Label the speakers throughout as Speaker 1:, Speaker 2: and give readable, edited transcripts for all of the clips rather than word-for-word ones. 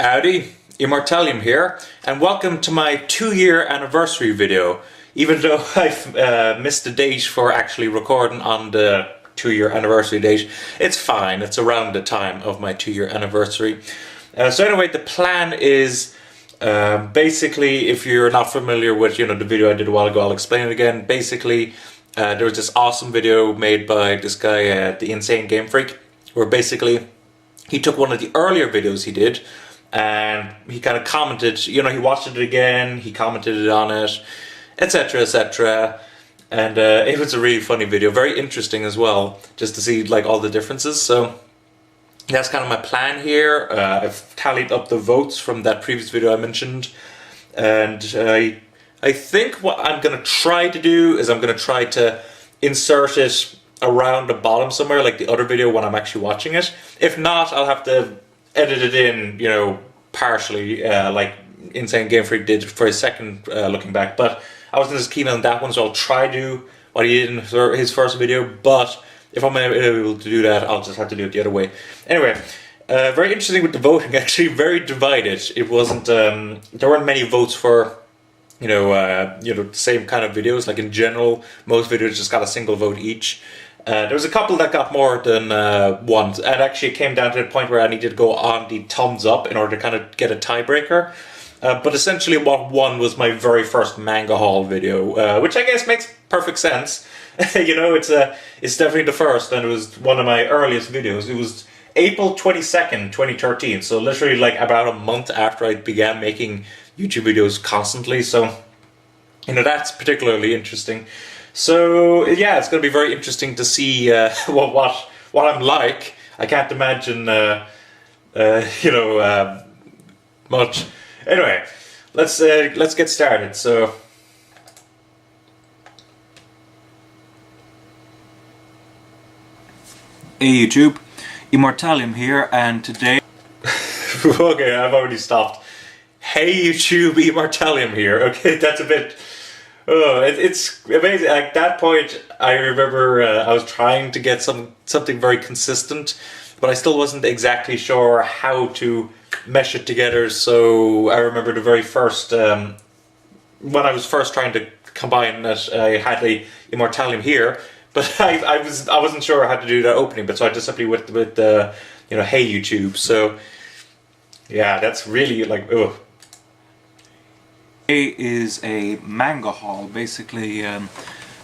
Speaker 1: Howdy, Immortallium here, and welcome to my 2-year anniversary video. Even though I've missed the date for actually recording on the 2-year anniversary date, it's fine, it's around the time of my 2-year anniversary. So anyway, the plan is basically, if you're not familiar with the video I did a while ago, I'll explain it again. Basically, there was this awesome video made by this guy, the Insane Game Freak, where basically he took one of the earlier videos he did and he kind of commented, he watched it again, he commented on it, etc, etc, and it was a really funny video, very interesting as well, just to see like all the differences. So that's kind of my plan here. I've tallied up the votes from that previous video I mentioned, and I think what I'm going to try to do is I'm going to try to insert it around the bottom somewhere, like the other video when I'm actually watching it. If not, I'll have to edit it in, partially, like Insane Game Freak did for his second looking back. But I wasn't as keen on that one, so I'll try to do what he did in his first video. But if I'm able to do that, I'll just have to do it the other way. Anyway, very interesting with the voting. Actually, very divided. It wasn't. There weren't many votes for the same kind of videos. Like in general, most videos just got a single vote each. There was a couple that got more than one, and actually it came down to the point where I needed to go on the thumbs up in order to kind of get a tiebreaker. But essentially what won was my very first manga haul video, which I guess makes perfect sense. It's definitely the first, and it was one of my earliest videos. It was April 22nd, 2013, so literally like about a month after I began making YouTube videos constantly, so that's particularly interesting. So yeah, it's going to be very interesting to see what I'm like. I can't imagine much. Anyway, let's get started. So
Speaker 2: Hey YouTube, Immortallium here, and today...
Speaker 1: Okay, I've already stopped. Hey YouTube, Immortallium here. Okay, that's a bit... Oh, it's amazing. At that point, I remember I was trying to get something very consistent, but I still wasn't exactly sure how to mesh it together. So I remember the very first, when I was first trying to combine it, I had the Immortallium here, but I wasn't sure how to do that opening. But so I just simply with the Hey YouTube. So yeah, that's really like
Speaker 2: is a manga haul. Basically,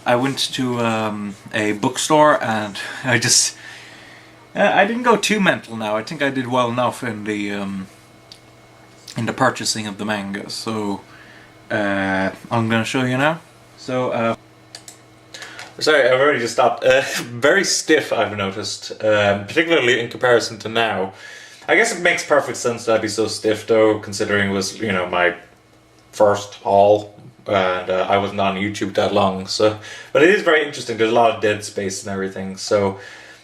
Speaker 2: I went to a bookstore and I didn't go too mental now. I think I did well enough in the purchasing of the manga. So I'm gonna show you now. So
Speaker 1: sorry, I've already just stopped. Very stiff, I've noticed, particularly in comparison to now. I guess it makes perfect sense that I'd be so stiff though, considering it was my first haul, and I wasn't on YouTube that long, so, but it is very interesting. There's a lot of dead space and everything, so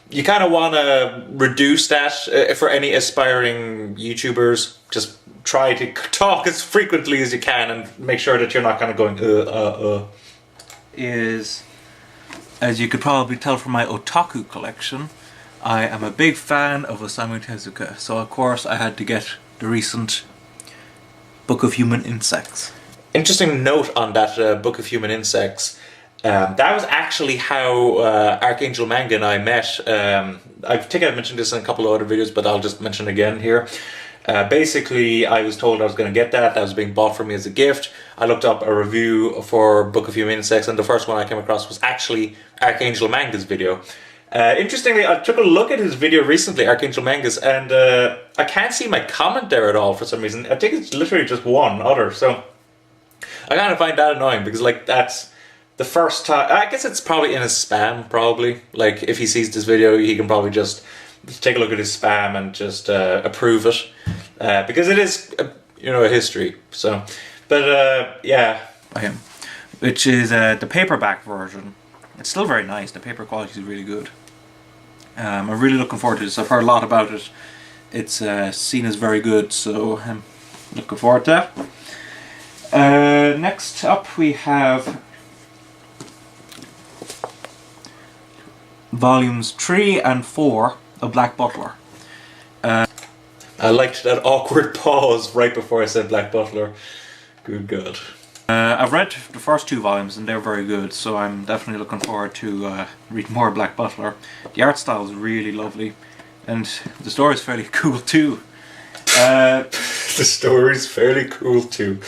Speaker 1: you kind of want to reduce that for any aspiring YouTubers. Just try to talk as frequently as you can and make sure that you're not kind of going
Speaker 2: is, as you could probably tell from my otaku collection, I am a big fan of Osamu Tezuka, so of course I had to get the recent Book of Human Insects.
Speaker 1: Interesting note on that Book of Human Insects. That was actually how Archangel Manga and I met. I think I've mentioned this in a couple of other videos, but I'll just mention again here. Basically, I was told I was going to get that. That was being bought for me as a gift. I looked up a review for Book of Human Insects, and the first one I came across was actually Archangel Manga's video. Interestingly, I took a look at his video recently, Archangel Manga's, and I can't see my comment there at all for some reason. I think it's literally just one other, so I kind of find that annoying, because like that's the first time. I guess it's probably in his spam, probably. Like if he sees this video, he can probably just take a look at his spam and just approve it, because it is a history. So, but yeah,
Speaker 2: which is the paperback version. It's still very nice. The paper quality is really good. I'm really looking forward to this. I've heard a lot about it. It's seen as very good, so I'm looking forward to that. Next up we have volumes 3 and 4 of Black Butler.
Speaker 1: I liked that awkward pause right before I said Black Butler. Good God.
Speaker 2: I've read the first 2 volumes and they're very good, so I'm definitely looking forward to reading more Black Butler. The art style is really lovely, and the story is fairly cool too.
Speaker 1: The story's fairly cool too.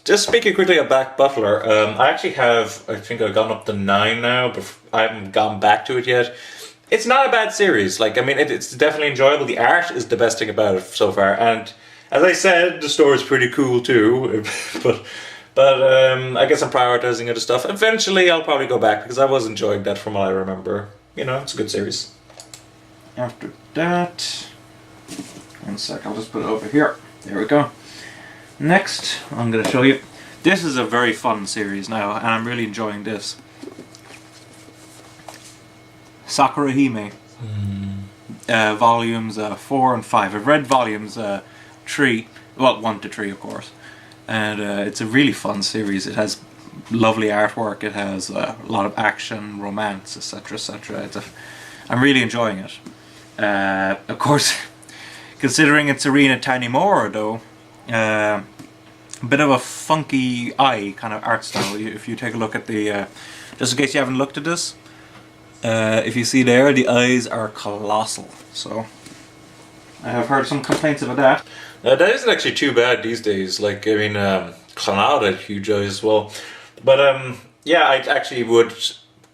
Speaker 1: Just speaking quickly of Black Butler, I actually have, I think I've gone up to 9 now, but I haven't gone back to it yet. It's not a bad series. Like, I mean, it's definitely enjoyable. The art is the best thing about it so far, and as I said, the story's pretty cool too. but I guess I'm prioritizing other stuff. Eventually, I'll probably go back because I was enjoying that from what I remember. You know, it's a good series.
Speaker 2: After that, 1 sec, I'll just put it over here. There we go. Next, I'm going to show you. This is a very fun series now, and I'm really enjoying this. Sakura Hime. Volumes 4 and 5. I've read volumes 3, well, 1 to 3 of course, and it's a really fun series. It has lovely artwork, it has a lot of action, romance, etc, etc. I'm really enjoying it. Of course, considering it's Arena Tanimura though, a bit of a funky eye kind of art style. If you take a look at the, just in case you haven't looked at this, if you see there, the eyes are colossal, so I have heard some complaints about that.
Speaker 1: That isn't actually too bad these days. Like, I mean, Cloud had huge eyes as well. But yeah, I actually would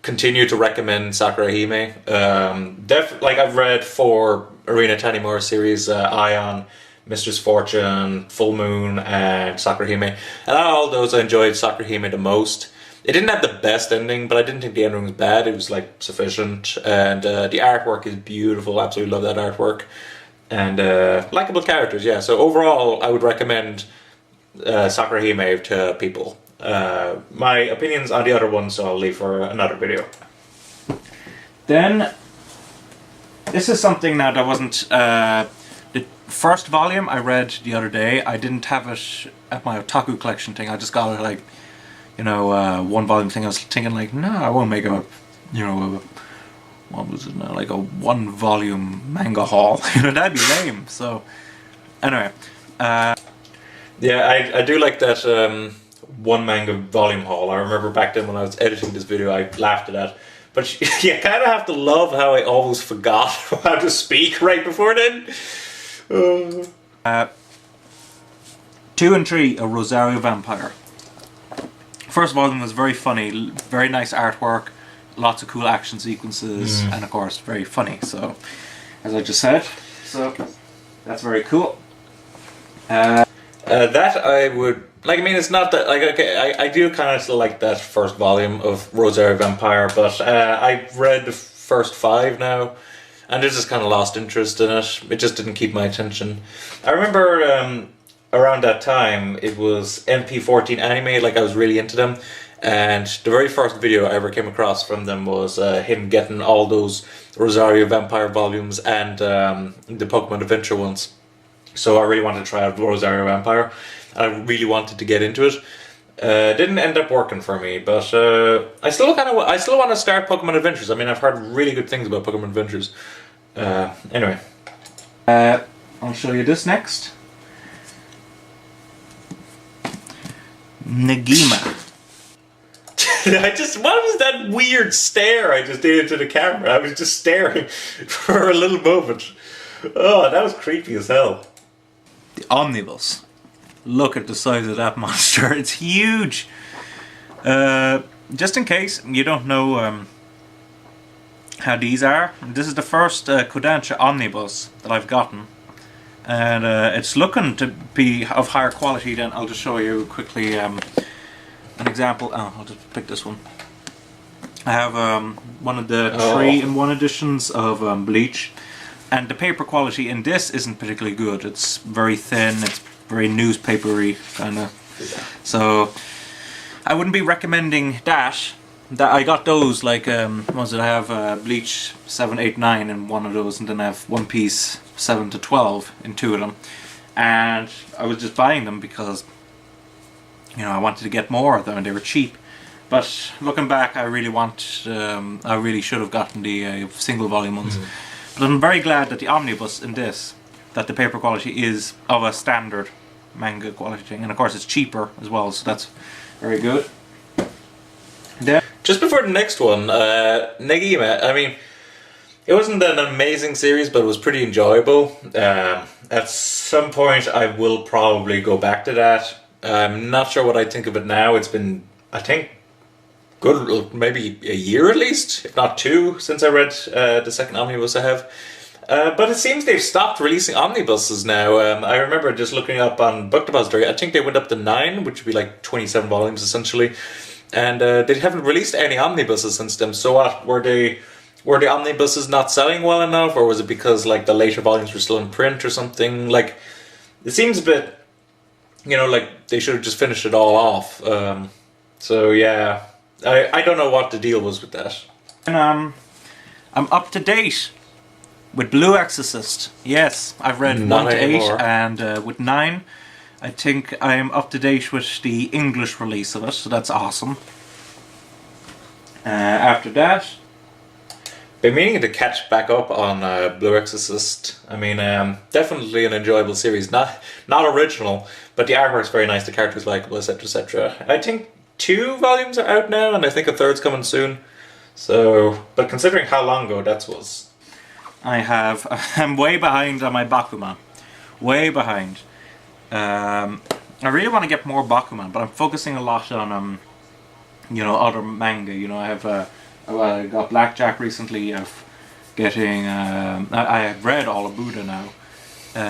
Speaker 1: continue to recommend Sakura Hime. Like, I've read 4 Arena Tanimura series, Ion, Mistress Fortune, Full Moon, and Sakura Hime. And out of all those, I enjoyed Sakura Hime the most. It didn't have the best ending, but I didn't think the ending was bad. It was like sufficient, and the artwork is beautiful. Absolutely love that artwork, and likable characters. Yeah, so overall, I would recommend Sakura Hime to people. My opinions on the other ones I'll leave for another video.
Speaker 2: Then this is something that I wasn't. The first volume I read the other day. I didn't have it at my otaku collection thing. I just got it like, you know, 1 volume thing. I was thinking like, no, I won't make a, you know, what was it now, like a 1 volume manga haul. You know, that'd be lame. So anyway,
Speaker 1: yeah, I do like that 1 manga volume haul. I remember back then when I was editing this video, I laughed at that. But you kind of have to love how I always forgot how to speak right before then.
Speaker 2: 2 and 3, a Rosario Vampire. First volume was very funny, very nice artwork, lots of cool action sequences, and of course very funny. So, as I just said, so that's very cool.
Speaker 1: That I would like. I mean, it's not that like, okay. I do kind of still like that first volume of Rosario Vampire, but I've read the first 5 now, and I just kind of lost interest in it. It just didn't keep my attention. I remember around that time it was MP14 anime. Like, I was really into them, and the very first video I ever came across from them was him getting all those Rosario Vampire volumes and the Pokemon Adventure ones. So I really wanted to try out Rosario Vampire. I really wanted to get into it. Didn't end up working for me, but I still want to start Pokemon Adventures. I mean, I've heard really good things about Pokemon Adventures. Anyway,
Speaker 2: I'll show you this next. Negima.
Speaker 1: What was that weird stare I just did into the camera? I was just staring for a little moment. Oh, that was creepy as hell.
Speaker 2: The Omnibus. Look at the size of that monster. It's huge. Just in case you don't know how these are, this is the first Kodansha Omnibus that I've gotten. And it's looking to be of higher quality than, I'll just show you quickly an example. Oh, I'll just pick this one. I have one of the 3-in-1 editions of Bleach, and the paper quality in this isn't particularly good. It's very thin, it's very newspapery kind of. So I wouldn't be recommending that. I got those like, what was it? I have Bleach 7, 8, 9 in one of those, and then I have One Piece 7 to 12 in 2 of them. And I was just buying them because, you know, I wanted to get more of them and they were cheap. But looking back, I really should have gotten the single volume ones. But I'm very glad that the Omnibus in this that the paper quality is of a standard manga quality thing, and of course it's cheaper as well, so that's very good. Then,
Speaker 1: just before the next one, Negima, I mean, it wasn't an amazing series, but it was pretty enjoyable. At some point I will probably go back to that. I'm not sure what I think of it now. It's been, I think, good, maybe a year at least, if not 2, since I read the second omnibus I have. But it seems they've stopped releasing omnibuses now. I remember just looking up on Book Depository, I think they went up to 9, which would be like 27 volumes essentially. And they haven't released any omnibuses since then. So what, were the omnibuses not selling well enough, or was it because like the later volumes were still in print or something? Like, it seems a bit, you know, like they should have just finished it all off. So yeah, I don't know what the deal was with that.
Speaker 2: And I'm up to date with Blue Exorcist. Yes, I've read
Speaker 1: Not
Speaker 2: 1 to 8,
Speaker 1: anymore.
Speaker 2: and with 9, I think I'm up to date with the English release of it, so that's awesome. After that,
Speaker 1: Been meaning to catch back up on Blue Exorcist. I mean, definitely an enjoyable series. Not original, but the artwork's very nice, the characters likable, etc., etc. I think 2 volumes are out now, and I think a 3rd's coming soon. So, but considering how long ago that was,
Speaker 2: I'm way behind on my Bakuman. Way behind. I really want to get more Bakuman, but I'm focusing a lot on you know, other manga. You know, I got Blackjack recently. I've getting I have read all of Buddha now.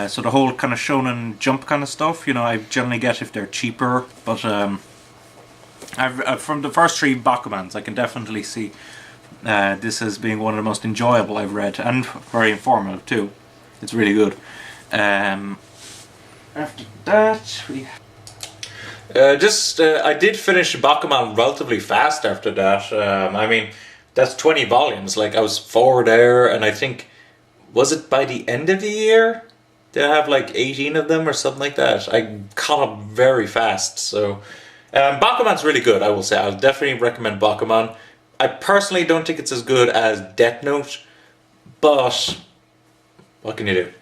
Speaker 2: So the whole kind of Shonen Jump kind of stuff, you know, I generally get if they're cheaper. But I've from the first 3 Bakumans, I can definitely see this as being one of the most enjoyable I've read, and very informative too. It's really good. After that, we
Speaker 1: I did finish Bakuman relatively fast after that. I mean, that's 20 volumes. Like, I was 4 there, and I think, was it by the end of the year? Did I have like 18 of them or something like that? I caught up very fast. So, Bakuman's really good, I will say. I'll definitely recommend Bakuman. I personally don't think it's as good as Death Note, but what can you do?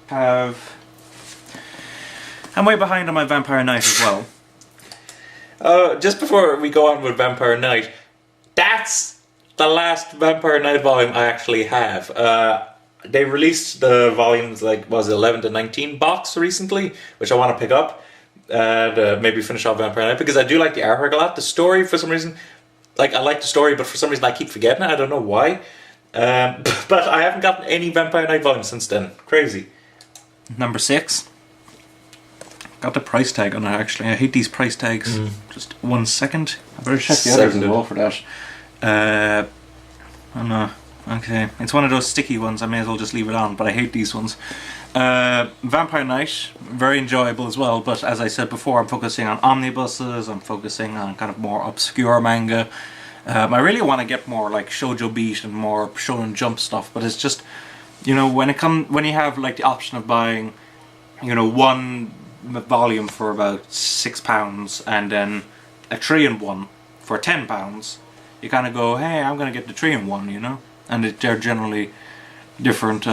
Speaker 2: I'm way behind on my Vampire Knight as well.
Speaker 1: Just before we go on with Vampire Knight, that's the last Vampire Knight volume I actually have. They released the volumes, like, was it 11 to 19 box recently, which I want to pick up and maybe finish off Vampire Knight, because I do like the artwork a lot. The story, for some reason, like, I like the story, but for some reason I keep forgetting it. I don't know why. But I haven't gotten any Vampire Knight volumes since then. Crazy.
Speaker 2: Number 6. Got the price tag on it, actually. I hate these price tags. Just 1 second. I better check the others as well for that. Oh no. Okay. It's one of those sticky ones. I may as well just leave it on, but I hate these ones. Vampire Knight, very enjoyable as well, but as I said before, I'm focusing on omnibuses, I'm focusing on kind of more obscure manga. I really want to get more like Shoujo Beat and more Shonen Jump stuff, but it's just, you know, when you have like the option of buying, you know, 1 volume for about £6 and then a 3-in-1 for £10, you kind of go, hey, I'm going to get the 3-in-1, you know? And they're generally different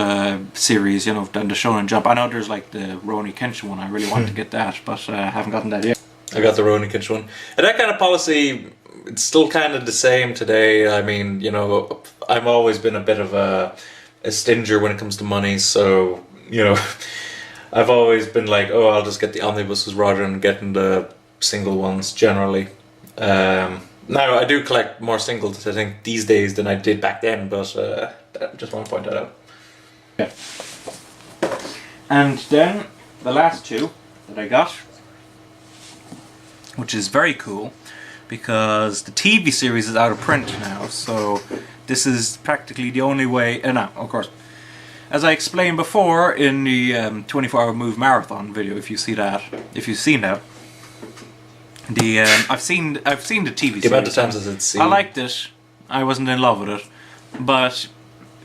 Speaker 2: series, you know, than the Shonen Jump. I know there's like the Rurouni Kenshin one, I really want to get that, but I haven't gotten that yet.
Speaker 1: I got the Rurouni Kenshin one. And that kind of policy, it's still kind of the same today. I mean, you know, I've always been a bit of a stinger when it comes to money, so, you know, I've always been like, oh, I'll just get the omnibuses rather than getting the single ones, generally. Now, I do collect more singles, I think, these days than I did back then, but I just want to point that out.
Speaker 2: Yeah. And then, the last 2 that I got, which is very cool, because the TV series is out of print now, so this is practically the only way, now, of course, as I explained before in the 24-hour Move Marathon video, if you've seen that, I've seen the TV series.
Speaker 1: The amount of times as it's seen.
Speaker 2: I liked it. I wasn't in love with it, but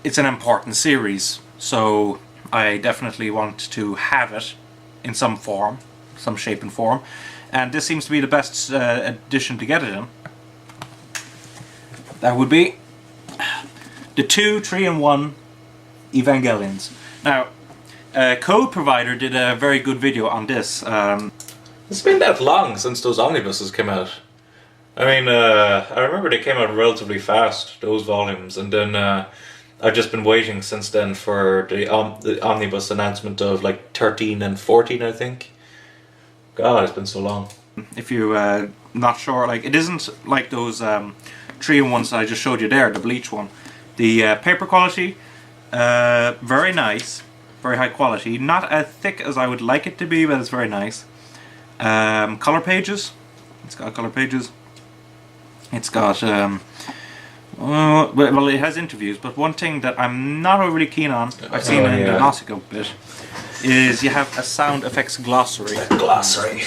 Speaker 2: it's an important series, so I definitely want to have it in some form, some shape and form, and this seems to be the best edition to get it in. That would be the 2 3-in-1 Evangelions. Now, Code Provider did a very good video on this.
Speaker 1: It's been that long since those omnibuses came out. I mean, I remember they came out relatively fast, those volumes, and then I've just been waiting since then for the omnibus announcement of like 13 and 14, I think. God, it's been so long.
Speaker 2: If you're not sure, like, it isn't like those 3-in-1s that I just showed you there, the Bleach one. The paper quality, very nice, very high quality. Not as thick as I would like it to be, but it's very nice. Color pages. It's got color pages. It's got well, it has interviews, but one thing that I'm not overly keen on, I've seen in the Nautico bit, is you have a sound effects glossary.
Speaker 1: Glossary.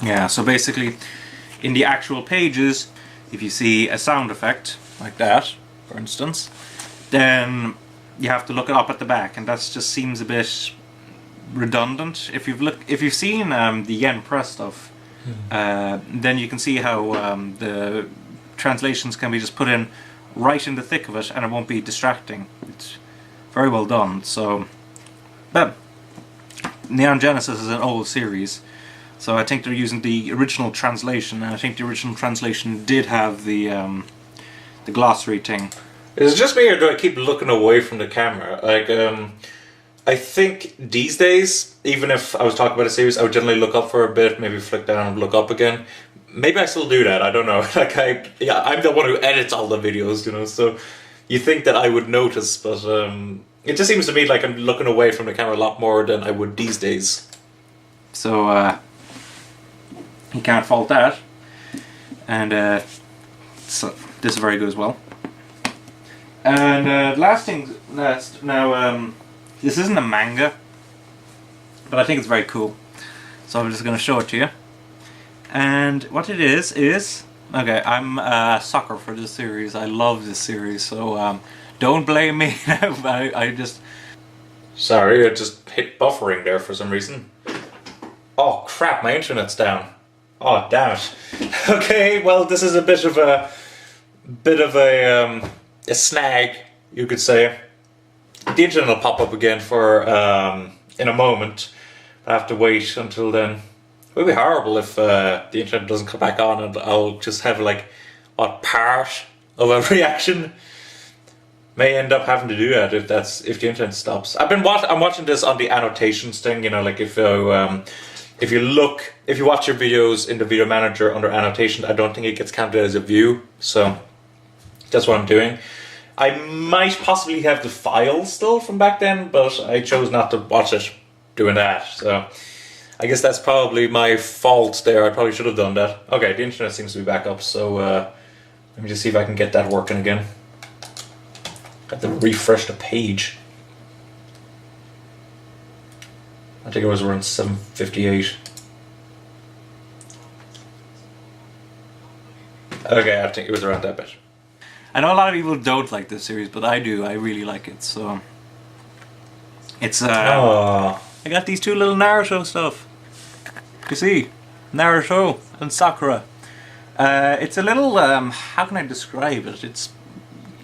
Speaker 2: Yeah, so basically, in the actual pages, if you see a sound effect, like that, for instance, then you have to look it up at the back, and that just seems a bit redundant. If you've seen the Yen Press stuff, then you can see how the translations can be just put in right in the thick of it, and it won't be distracting. It's very well done. So, but Neon Genesis is an old series, so I think they're using the original translation, and I think the original translation did have the glossary thing.
Speaker 1: Is it just me, or do I keep looking away from the camera? Like, I think these days, even if I was talking about a series, I would generally look up for a bit, maybe flick down and look up again. Maybe I still do that, I don't know. Like, I'm the one who edits all the videos, you know, so you think that I would notice, but it just seems to me like I'm looking away from the camera a lot more than I would these days.
Speaker 2: So, you can't fault that. And so this is very good as well. And last thing, now, this isn't a manga, but I think it's very cool. So I'm just going to show it to you. And what it is, okay, I'm a sucker for this series. I love this series, so don't blame me. I just...
Speaker 1: Sorry, I just hit buffering there for some reason. Oh crap, my internet's down. Oh damn it. Okay, well this is a bit of a snag, you could say. The internet will pop up again for in a moment. I have to wait until then. It would be horrible if the internet doesn't come back on, and I'll just have like part of a reaction. May end up having to do that if the internet stops. I'm watching this on the annotations thing. You know, like if you watch your videos in the video manager under annotations, I don't think it gets counted as a view. So that's what I'm doing. I might possibly have the file still from back then, but I chose not to watch it doing that. So I guess that's probably my fault there. I probably should have done that. Okay, the internet seems to be back up, so let me just see if I can get that working again. I have to refresh the page. I think it was around 7:58. Okay, I think it was around that bit.
Speaker 2: I know a lot of people don't like this series, but I do. I really like it. So it's I got these two little Naruto stuff. You see, Naruto and Sakura. It's a little how can I describe it? It's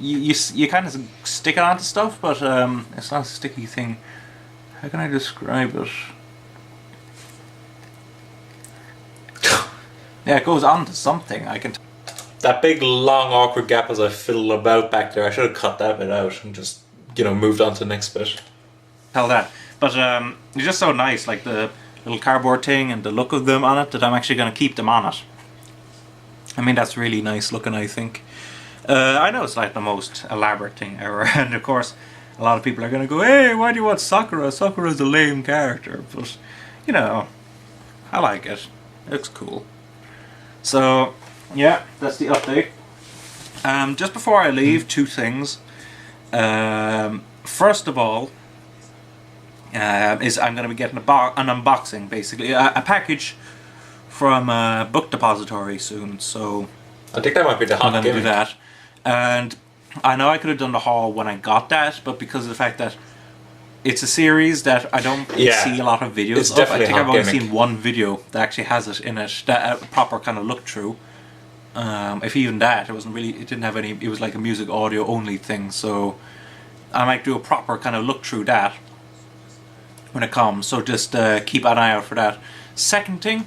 Speaker 2: you kind of stick it onto stuff, but it's not a sticky thing. How can I describe it? Yeah, it goes onto something. I can.
Speaker 1: That big, long, awkward gap as I fiddle about back there, I should have cut that bit out and just, you know, moved on to the next bit.
Speaker 2: Tell that. But it's just so nice, like the little cardboard thing and the look of them on it, that I'm actually going to keep them on it. I mean, that's really nice looking, I think. I know it's like the most elaborate thing ever, and of course, a lot of people are going to go, hey, why do you want Sakura? Sakura's a lame character. But, you know, I like it. It looks cool. So, yeah, that's the update. Just before I leave, two things. First of all, is I'm going to be getting an unboxing, basically. A package from Book Depository soon, so
Speaker 1: I think that might be the hot
Speaker 2: I'm going to do
Speaker 1: gimmick.
Speaker 2: that. And I know I could have done the haul when I got that, but because of the fact that it's a series that I don't see a lot of videos
Speaker 1: It's
Speaker 2: of.
Speaker 1: definitely
Speaker 2: I think
Speaker 1: a
Speaker 2: I've
Speaker 1: hot
Speaker 2: only
Speaker 1: gimmick.
Speaker 2: seen one video that actually has it in it, that a proper kind of look through. If even that, it didn't have any, it was like a music audio only thing, so I might do a proper kind of look through that when it comes, so just keep an eye out for that. Second thing,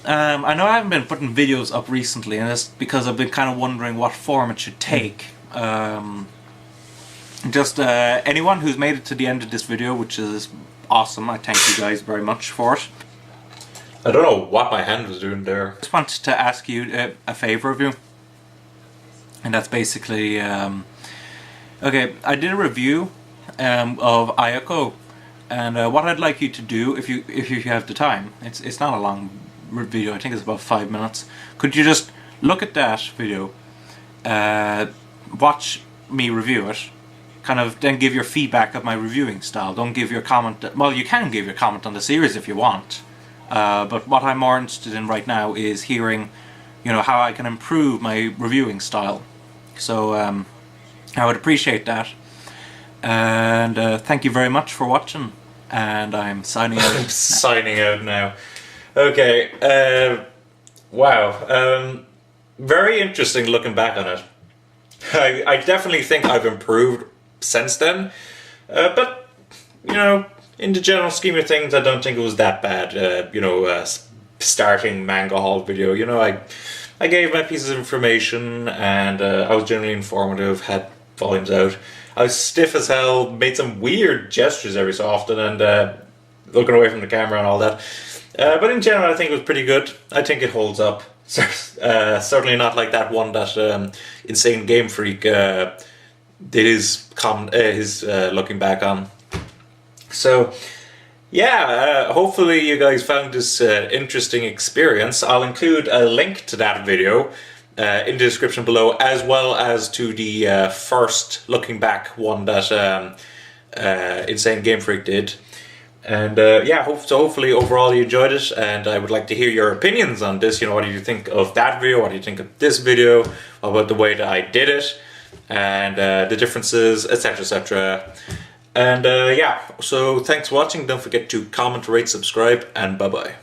Speaker 2: I know I haven't been putting videos up recently, and that's because I've been kind of wondering what form it should take. Anyone who's made it to the end of this video, which is awesome, I thank you guys very much for it.
Speaker 1: I don't know what my hand was doing there.
Speaker 2: I just wanted to ask you a favor of you, and that's basically, okay, I did a review of Ayako, and what I'd like you to do, if you have the time, it's not a long video, I think it's about 5 minutes. Could you just look at that video, watch me review it, kind of then give your feedback of my reviewing style. Don't give your comment, well, you can give your comment on the series if you want, but what I'm more interested in right now is hearing, how I can improve my reviewing style. So I would appreciate that, and thank you very much for watching, and I'm signing out.
Speaker 1: I'm signing out now. Okay, wow, very interesting looking back on it. I definitely think I've improved since then, but in the general scheme of things, I don't think it was that bad. Starting Manga Haul video, I gave my pieces of information, and I was generally informative, had volumes out. I was stiff as hell, made some weird gestures every so often, and looking away from the camera and all that. But in general, I think it was pretty good. I think it holds up. Certainly not like that one that Insane Game Freak did his looking back on. So yeah, hopefully you guys found this interesting experience. I'll include a link to that video in the description below, as well as to the first looking back one that Insane Game Freak did. And yeah, hopefully overall you enjoyed it, and I would like to hear your opinions on this. What do you think of that video? What do you think of this video? What about the way that I did it? And the differences, etc, etc. And yeah, so thanks for watching. Don't forget to comment, rate, subscribe, and bye bye.